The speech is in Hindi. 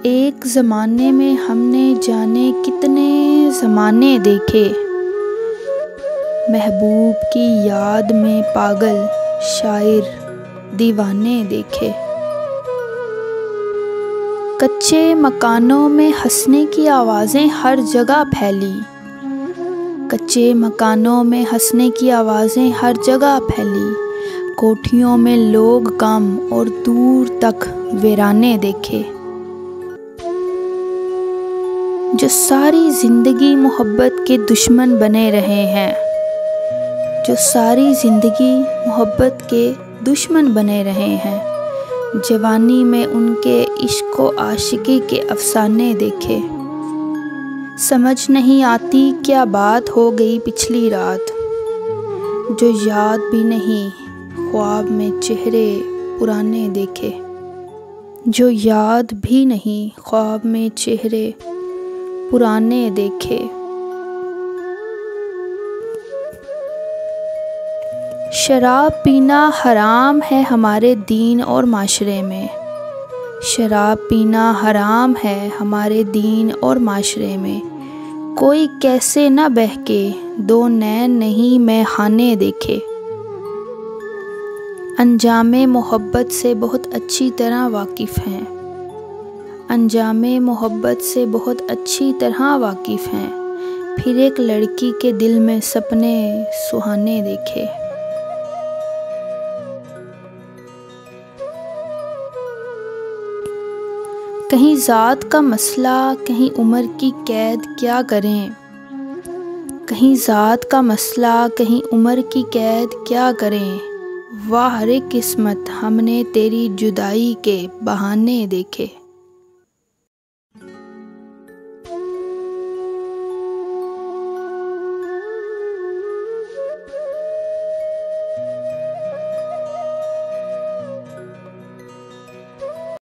एक ज़माने में हमने जाने कितने ज़माने देखे, महबूब की याद में पागल शायर दीवाने देखे। कच्चे मकानों में हंसने की आवाज़ें हर जगह फैली, कच्चे मकानों में हंसने की आवाज़ें हर जगह फैली। कोठियों में लोग गम और दूर तक वीराने देखे। जो सारी ज़िंदगी मोहब्बत के दुश्मन बने रहे हैं, जो सारी ज़िंदगी मोहब्बत के दुश्मन बने रहे हैं। जवानी में उनके इश्क व आशिकी के अफसाने देखे। समझ नहीं आती क्या बात हो गई पिछली रात, जो याद भी नहीं ख्वाब में चेहरे पुराने देखे। जो याद भी नहीं ख्वाब में चेहरे पुराने देखे। शराब पीना हराम है हमारे दीन और माशरे में, शराब पीना हराम है हमारे दीन और माशरे में। कोई कैसे न बहके दो नैन नहीं मैखाने देखे। अंजामे मोहब्बत से बहुत अच्छी तरह वाकिफ़ हैं, अंजामे मोहब्बत से बहुत अच्छी तरह वाकिफ़ हैं। फिर एक लड़की के दिल में सपने सुहाने देखे। कहीं ज़ात का मसला कहीं उम्र की कैद क्या करें, कहीं ज़ात का मसला कहीं उम्र की कैद क्या करें। वाह रे किस्मत हमने तेरी जुदाई के बहाने देखे।